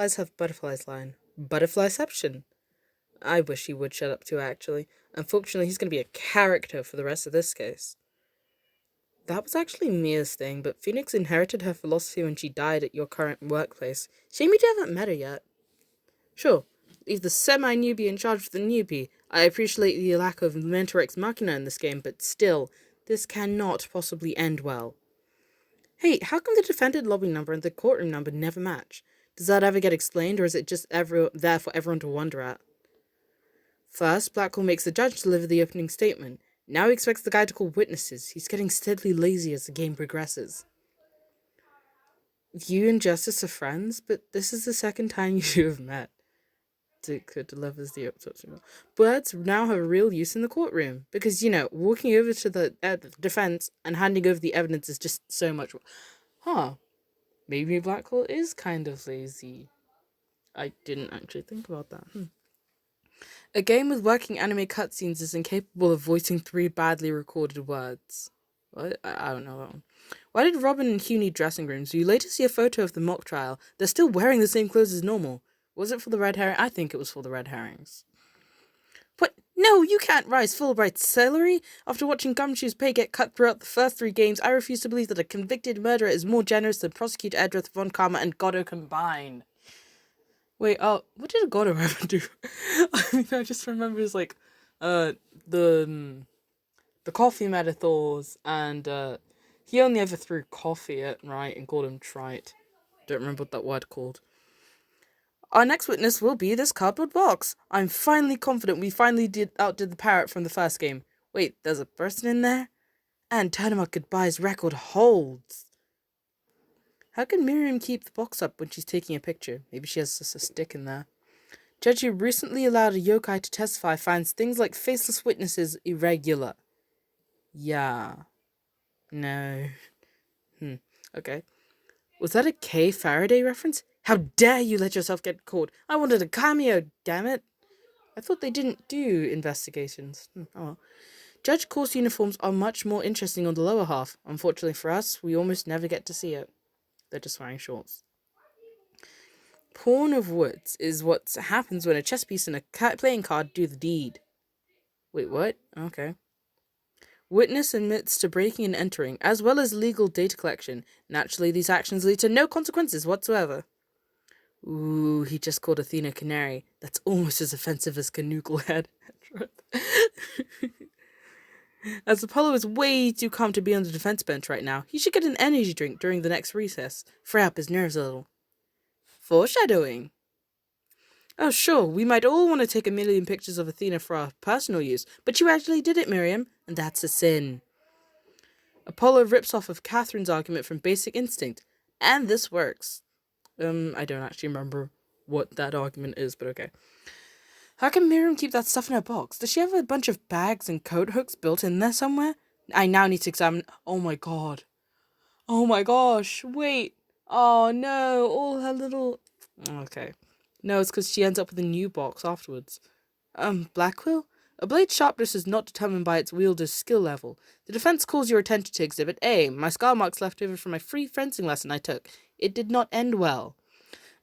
butterflies have butterflies line. Butterflyception. I wish he would shut up too, actually. Unfortunately, he's going to be a character for the rest of this case. That was actually Mia's thing, but Phoenix inherited her philosophy when she died at your current workplace. Shame you haven't met her yet. Sure, leave the semi-newbie in charge of the newbie. I appreciate the lack of mentor ex machina in this game, but still, this cannot possibly end well. Hey, how come the defendant lobby number and the courtroom number never match? Does that ever get explained, or is it just there for everyone to wonder at? First, Blackwell makes the judge deliver the opening statement. Now he expects the guy to call witnesses. He's getting steadily lazy as the game progresses. You and Justice are friends, but this is the second time you two have met. Dick delivers the autopsy. Words now have real use in the courtroom because, walking over to the defense and handing over the evidence is just so much. Maybe Blackwell is kind of lazy. I didn't actually think about that. A game with working anime cutscenes is incapable of voicing 3 badly recorded words. What? I don't know that one. Why did Robin and Hugh need dressing rooms? You later see a photo of the mock trial. They're still wearing the same clothes as normal. Was it for the red herring? I think it was for the red herrings. What? No, you can't rise Fulbright's salary? After watching Gumshoe's pay get cut throughout the first 3 games, I refuse to believe that a convicted murderer is more generous than Prosecutor Edrith von Karma and Goddo combined. Wait, what did Goddo ever do? I just remember it's like, the coffee metaphors, and, he only ever threw coffee at, right, and called him trite. Don't remember what that word called. Our next witness will be this cardboard box. I'm finally confident we finally outdid the parrot from the first game. Wait, there's a person in there? And Turnabout Goodbye's record holds. How can Miriam keep the box up when she's taking a picture? Maybe she has just a stick in there. Judge who recently allowed a yokai to testify finds things like faceless witnesses irregular. Yeah. No. Okay. Was that a Kay Faraday reference? How dare you let yourself get caught? I wanted a cameo, damn it. I thought they didn't do investigations. Oh well. Judge course uniforms are much more interesting on the lower half. Unfortunately for us, we almost never get to see it. They're just wearing shorts. Pawn of Woods is what happens when a chess piece and a playing card do the deed. Wait, what? Okay. Witness admits to breaking and entering, as well as legal data collection. Naturally, these actions lead to no consequences whatsoever. Ooh, he just called Athena Canary. That's almost as offensive as Canucklehead. As Apollo is way too calm to be on the defense bench right now, he should get an energy drink during the next recess. Fray up his nerves a little. Foreshadowing. Oh, sure, we might all want to take 1,000,000 pictures of Athena for our personal use, but you actually did it, Miriam, and that's a sin. Apollo rips off of Catherine's argument from Basic Instinct, and this works. I don't actually remember what that argument is, but okay. How can Miriam keep that stuff in her box? Does she have a bunch of bags and coat hooks built in there somewhere? I now need to examine... Oh my god. Oh my gosh, wait. Oh no, all her little... Okay. No, it's because she ends up with a new box afterwards. Blackwell? A blade's sharpness is not determined by its wielder's skill level. The defense calls your attention to Exhibit A, my scar marks left over from my free fencing lesson I took. It did not end well.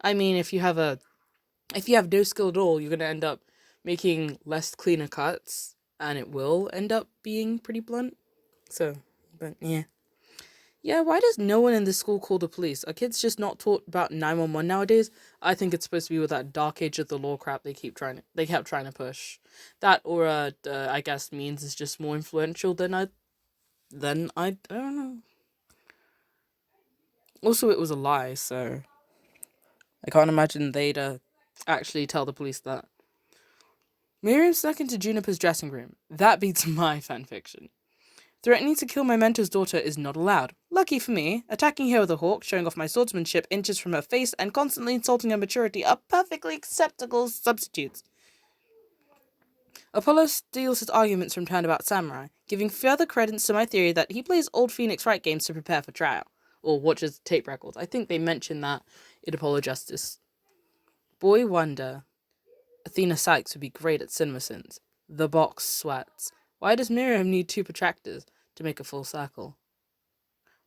I mean, if you have no skill at all, you're going to end up making less cleaner cuts, and it will end up being pretty blunt. So, but yeah. Yeah, why does no one in this school call the police? Are kids just not taught about 911 nowadays? I think it's supposed to be with that dark age of the law crap they kept trying to push. That, or I guess means is just more influential than I don't know. Also, it was a lie, so I can't imagine they'd actually tell the police that. Miriam snuck into Juniper's dressing room. That beats my fanfiction. Threatening to kill my mentor's daughter is not allowed. Lucky for me, attacking her with a hawk, showing off my swordsmanship inches from her face, and constantly insulting her maturity are perfectly acceptable substitutes. Apollo steals his arguments from Turnabout Samurai, giving further credence to my theory that he plays old Phoenix Wright games to prepare for trial, or watches tape records. I think they mentioned that in Apollo Justice. Boy wonder. Athena Sykes would be great at CinemaSins. The box sweats. Why does Miriam need 2 protractors to make a full circle?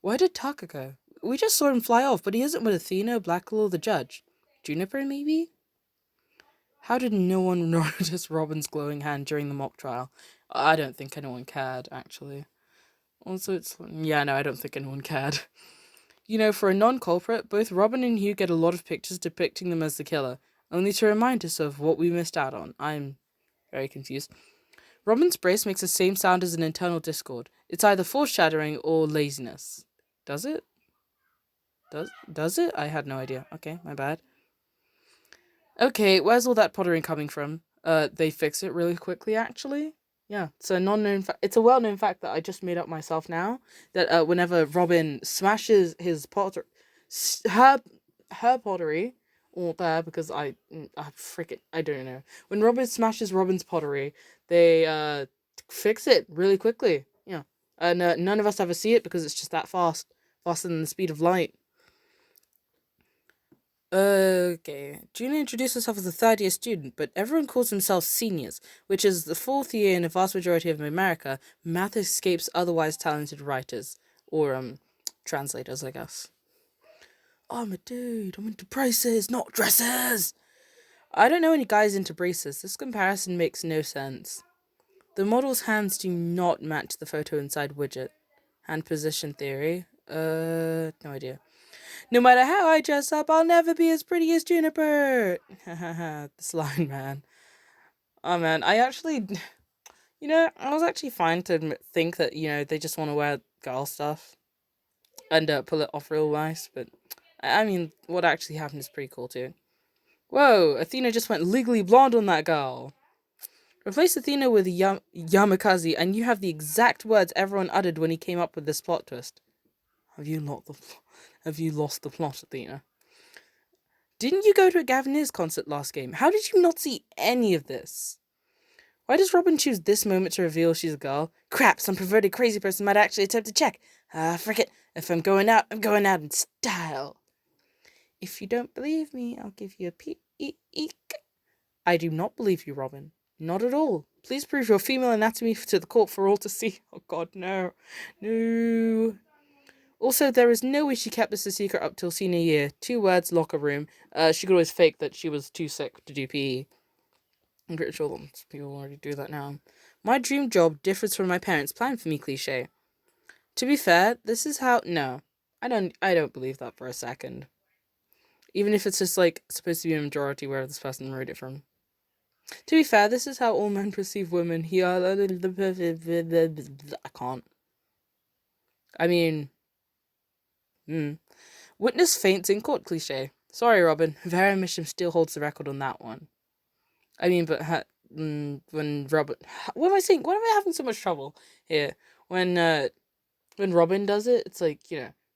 Where did Taka go? We just saw him fly off, but he isn't with Athena, Blackwell, or the judge. Juniper, maybe? How did no one notice Robin's glowing hand during the mock trial? I don't think anyone cared, actually. Also, yeah, no, I don't think anyone cared. You know, for a non-culprit, both Robin and Hugh get a lot of pictures depicting them as the killer, only to remind us of what we missed out on. I'm very confused. Robin's brace makes the same sound as an internal discord. It's either foreshadowing or laziness. Does it? Does it? I had no idea. Okay, my bad. Okay, where's all that pottery coming from? They fix it really quickly, actually. Yeah, it's a it's a well-known fact that I just made up myself now. That whenever Robin smashes his potter, her pottery, or there because I freaking I don't know. When Robin smashes Robin's pottery, they fix it really quickly. Yeah, and none of us ever see it because it's just that fast, faster than the speed of light. Okay. Junior introduced herself as a third-year student, but everyone calls themselves seniors, which is the fourth year in a vast majority of America. Math escapes otherwise talented writers. Or, translators, I guess. I'm a dude. I'm into braces, not dresses. I don't know any guys into braces. This comparison makes no sense. The model's hands do not match the photo inside widget. Hand position theory? No idea. No matter how I dress up, I'll never be as pretty as Juniper. Hahaha, this line, man. Oh, man, I actually, I was actually fine to think that, they just want to wear girl stuff and pull it off real nice, but, I mean, what actually happened is pretty cool, too. Whoa, Athena just went legally blonde on that girl. Replace Athena with Yamakaze, and you have the exact words everyone uttered when he came up with this plot twist. Have you lost the plot, Athena? Didn't you go to a Gavineers concert last game? How did you not see any of this? Why does Robin choose this moment to reveal she's a girl? Crap, some perverted crazy person might actually attempt to check. Frick it. If I'm going out in style. If you don't believe me, I'll give you a peek. I do not believe you, Robin. Not at all. Please prove your female anatomy to the court for all to see. Oh god, no. No. Also, there is no way she kept this a secret up till senior year. 2 words, locker room. She could always fake that she was too sick to do PE. I'm pretty sure people already do that now. My dream job differs from my parents' plan for me cliche. To be fair, this is how... No. I don't believe that for a second. Even if it's just, supposed to be a majority where this person wrote it from. To be fair, this is how all men perceive women. I can't. I mean... Witness faints in court cliche. Sorry, Robin. Vera Misham still holds the record on that one. I mean, but when Robin... What am I saying? Why am I having so much trouble here? When Robin does it, it's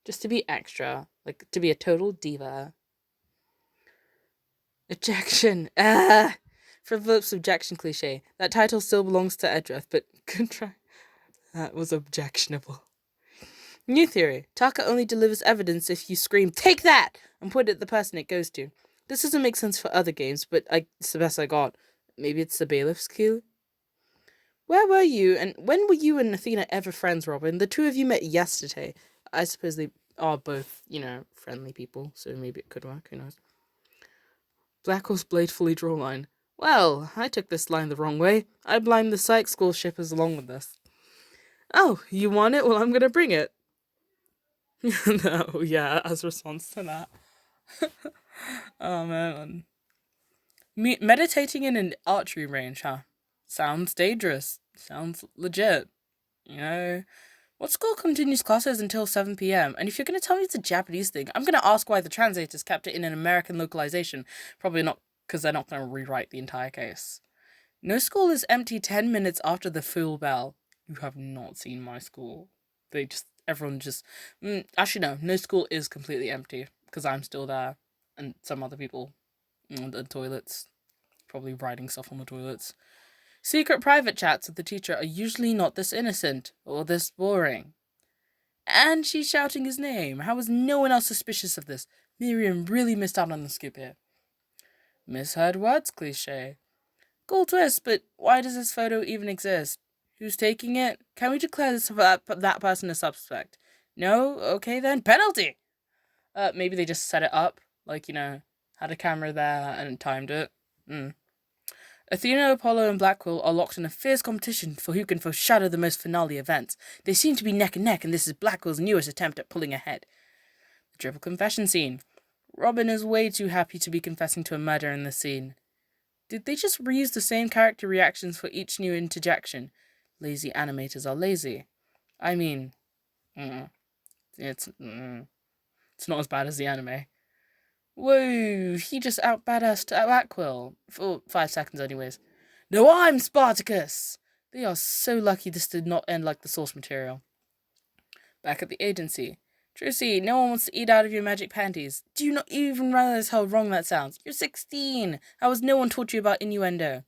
just to be extra. To be a total diva. Ejection. For Philip's objection cliche. That title still belongs to Edrith, but good try. That was objectionable. New theory. Taka only delivers evidence if you scream, "Take that!" and point at the person it goes to. This doesn't make sense for other games, but it's the best I got. Maybe it's the bailiff's cue? Where were you, and when were you and Athena ever friends, Robin? The two of you met yesterday. I suppose they are both, friendly people, so maybe it could work, who knows. Black Horse Blade fully draw line. Well, I took this line the wrong way. I blind the psych school shippers along with this. Oh, you want it? Well, I'm gonna bring it. No, yeah, as a response to that. Oh, man. Meditating in an archery range, huh? Sounds dangerous. Sounds legit. What school continues classes until 7 p.m? And if you're going to tell me it's a Japanese thing, I'm going to ask why the translators kept it in an American localization. Probably not because they're not going to rewrite the entire case. No school is empty 10 minutes after the full bell. You have not seen my school. Everyone just... actually, no. No school is completely empty because I'm still there. And some other people in the toilets. Probably writing stuff on the toilets. Secret private chats with the teacher are usually not this innocent or this boring. And she's shouting his name. How is no one else suspicious of this? Miriam really missed out on the scoop here. Misheard words cliche. Cool twist, but why does this photo even exist? Who's taking it? Can we declare that person a suspect? No? Okay then. Penalty! Maybe they just set it up. Had a camera there and timed it. Athena, Apollo, and Blackwell are locked in a fierce competition for who can foreshadow the most finale events. They seem to be neck and neck, and this is Blackwell's newest attempt at pulling ahead. The triple confession scene. Robin is way too happy to be confessing to a murder in this scene. Did they just reuse the same character reactions for each new interjection? Lazy animators are lazy. I mean, it's not as bad as the anime. Whoa, he just out-badassed Blackwell. For 5 seconds anyways. No, I'm Spartacus! They are so lucky this did not end like the source material. Back at the agency. Trucy, no one wants to eat out of your magic panties. Do you not even realize how wrong that sounds? You're 16! How has no one taught you about innuendo?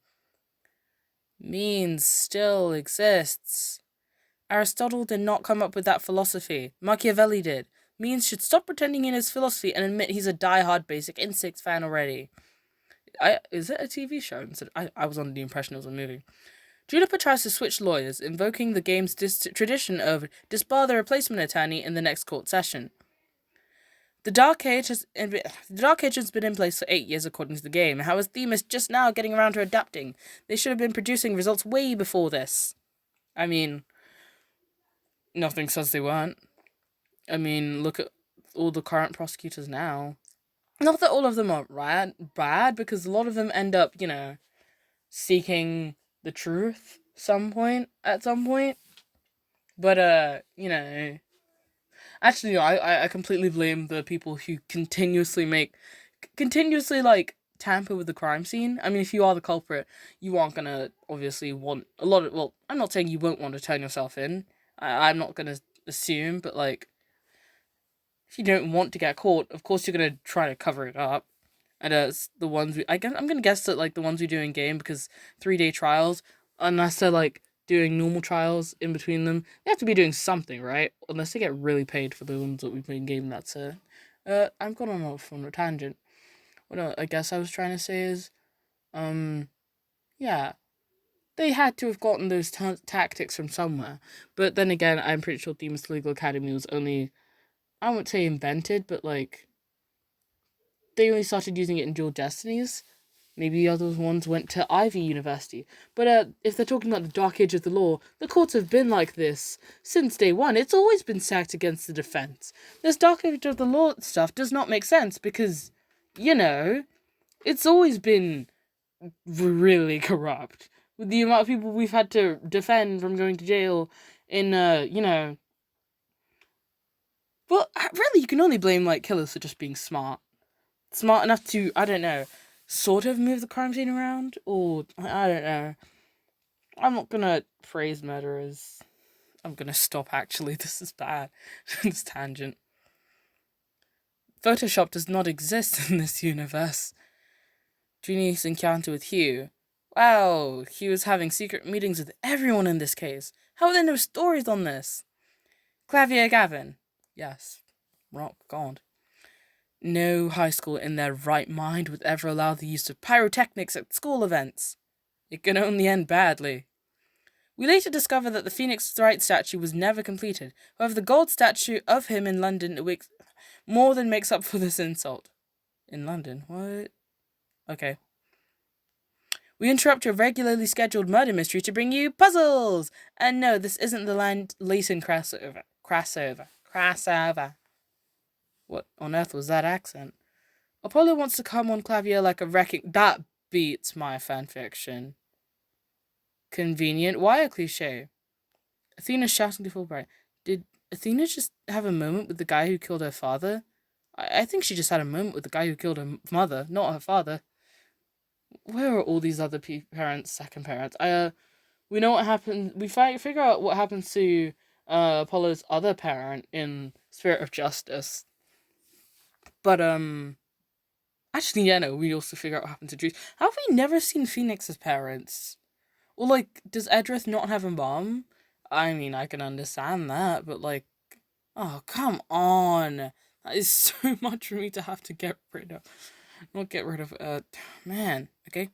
Means still exists. Aristotle did not come up with that philosophy. Machiavelli did. Means should stop pretending in his philosophy and admit he's a die-hard Basic Instinct fan already. Is it a TV show? I was under the impression it was a movie. Juniper tries to switch lawyers, invoking the game's tradition of disbar the replacement attorney in the next court session. The Dark Age has been in place for 8 years according to the game. How is Themis just now getting around to adapting? They should have been producing results way before this. I mean, nothing says they weren't. I mean, look at all the current prosecutors now. Not that all of them are bad, because a lot of them end up, seeking the truth at some point. But, actually, I completely blame the people who continuously, tamper with the crime scene. I mean, if you are the culprit, you aren't gonna, obviously, want a lot of, well, I'm not saying you won't want to turn yourself in. I'm not gonna assume, but, if you don't want to get caught, of course you're going to try to cover it up. And the ones I'm going to guess that, the ones we do in game, because 3-day trials, unless they're, doing normal trials in between them, they have to be doing something, right? Unless they get really paid for the ones that we play in game, that's it. I've gone on a tangent. What I guess I was trying to say is, yeah, they had to have gotten those tactics from somewhere. But then again, I'm pretty sure Themis Legal Academy was only, I won't say invented, but, they only started using it in Dual Destinies. Maybe the other ones went to Ivy University. But, if they're talking about the Dark Age of the Law, the courts have been like this since day one. It's always been stacked against the defense. This Dark Age of the Law stuff does not make sense because, it's always been really corrupt. With the amount of people we've had to defend from going to jail in, But really, you can only blame, killers for just being smart. Smart enough to, I don't know, sort of move the crime scene around? Or, I don't know. I'm not gonna praise murderers. I'm gonna stop, actually. This is bad. This tangent. Photoshop does not exist in this universe. Junie's encounter with Hugh. Wow, Hugh is having secret meetings with everyone in this case. How are there no stories on this? Clavier Gavin. Yes. Rock God. No high school in their right mind would ever allow the use of pyrotechnics at school events. It can only end badly. We later discover that the Phoenix Wright statue was never completed. However, the gold statue of him in London more than makes up for this insult. In London? What? Okay. We interrupt your regularly scheduled murder mystery to bring you puzzles! And no, this isn't the Layton crossover. Crossover. What on earth was that accent? Apollo wants to come on Clavier like a wrecking... That beats my fanfiction. Convenient wire cliche. Athena shouting to Fulbright. Did Athena just have a moment with the guy who killed her father? I think she just had a moment with the guy who killed her mother, not her father. Where are all these other parents, second parents? We know what happened. We figure out what happens to Apollo's other parent in Spirit of Justice. But actually, yeah, no. We also figure out what happened to Juice. How have we never seen Phoenix's parents? Or does Edrith not have a mom? I mean, I can understand that, but oh come on, that is so much for me to have to get rid of. Not get rid of. Man. Okay.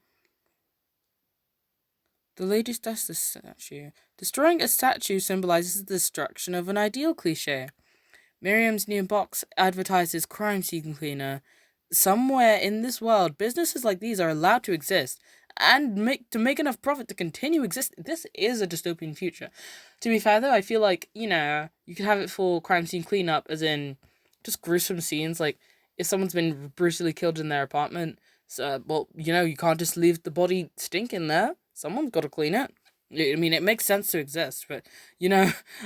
The lady does the statue. Destroying a statue symbolizes the destruction of an ideal cliche. Miriam's new box advertises crime scene cleaner. somewhere in this world, businesses like these are allowed to exist and make enough profit to continue existing. This is a dystopian future. To be fair though, I feel like, you could have it for crime scene cleanup, as in just gruesome scenes, like if someone's been brutally killed in their apartment, so well, you can't just leave the body stinking there. Someone's got to clean it. I mean, it makes sense to exist, but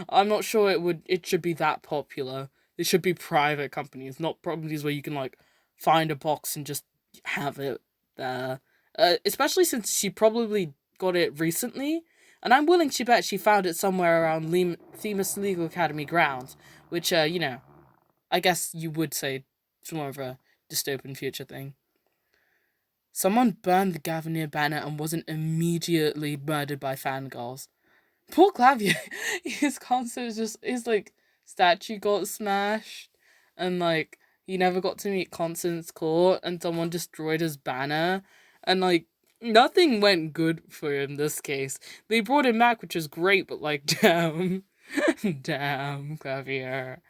I'm not sure it should be that popular. It should be private companies, not companies where you can like find a box and just have it there. Especially since she probably got it recently, and I'm willing to bet she found it somewhere around Themis Legal Academy grounds, which, I guess you would say it's more of a dystopian future thing. Someone burned the Gavinier banner and wasn't immediately murdered by fangirls. Poor Clavier, his concert his like statue got smashed, and like he never got to meet Constance Court, and someone destroyed his banner, and like nothing went good for him in this case. They brought him back, which was great, but like damn, damn Clavier.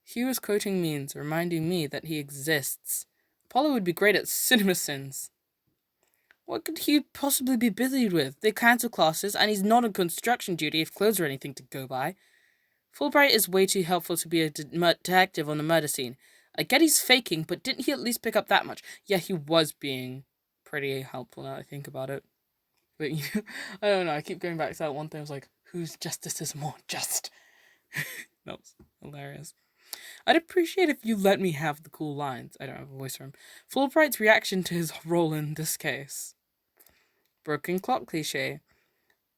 He was quoting memes, reminding me that he exists. Apollo would be great at cinema sins. What could he possibly be busied with? They cancel classes, and he's not on construction duty if clothes are anything to go by. Fulbright is way too helpful to be a detective on the murder scene. I get he's faking, but didn't he at least pick up that much? Yeah, he was being pretty helpful now that I think about it. But, I don't know, I keep going back to that one thing. I was like, whose justice is more just? That was hilarious. I'd appreciate if you let me have the cool lines. I don't have a voice for him. Fulbright's reaction to his role in this case. Broken clock cliche.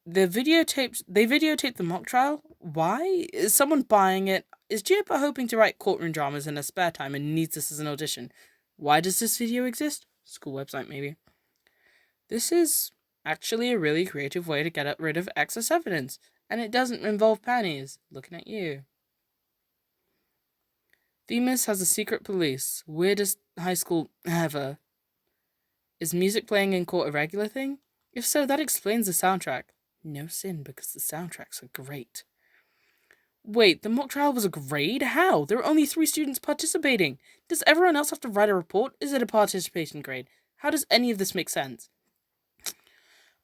They videotaped the mock trial. Why? Is someone buying it? Is Juniper hoping to write courtroom dramas in her spare time and needs this as an audition? Why does this video exist? School website, maybe. This is actually a really creative way to get rid of excess evidence, and it doesn't involve panties. Looking at you. Themis has a secret police. Weirdest high school ever. Is music playing in court a regular thing? If so, that explains the soundtrack. No sin, because the soundtracks are great. Wait, the mock trial was a grade? How? There are only 3 students participating. Does everyone else have to write a report? Is it a participation grade? How does any of this make sense?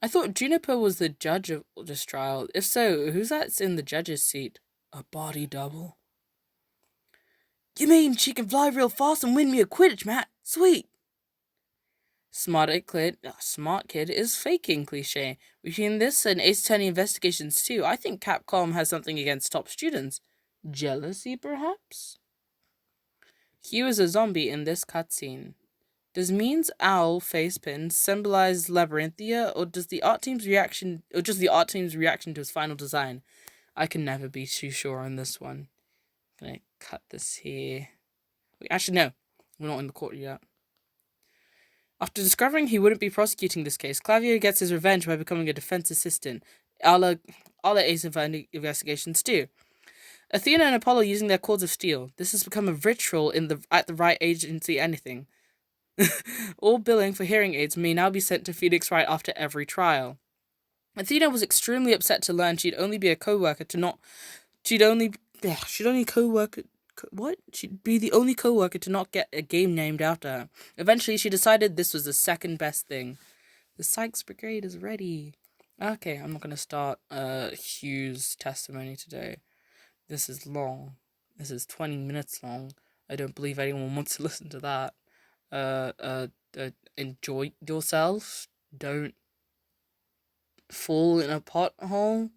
I thought Juniper was the judge of this trial. If so, who's that's in the judge's seat? A body double? You mean she can fly real fast and win me a Quidditch match? Sweet! Smart kid is faking cliche. Between this and Ace Attorney Investigations 2, I think Capcom has something against top students. Jealousy, perhaps? Hugh is a zombie in this cutscene. Does Mean's owl facepin symbolize Labyrinthia, or does the art team's reaction to his final design? I can never be too sure on this one. I'm gonna cut this here. Wait, actually, no. We're not in the court yet. After discovering he wouldn't be prosecuting this case, Clavier gets his revenge by becoming a defense assistant, a la Ace Investigations 2. Athena and Apollo using their cords of steel. This has become a ritual at the right agency anything. All billing for hearing aids may now be sent to Phoenix Wright after every trial. Athena was extremely upset to learn she'd only be the only co-worker to not get a game named after her. Eventually, she decided this was the second best thing. The Sykes Brigade is ready. Okay, I'm not going to start Hugh's testimony today. This is long. This is 20 minutes long. I don't believe anyone wants to listen to that. Enjoy yourself. Don't fall in a pothole.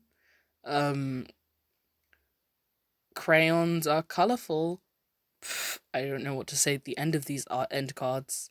Crayons are colorful. I don't know what to say at the end of these end cards.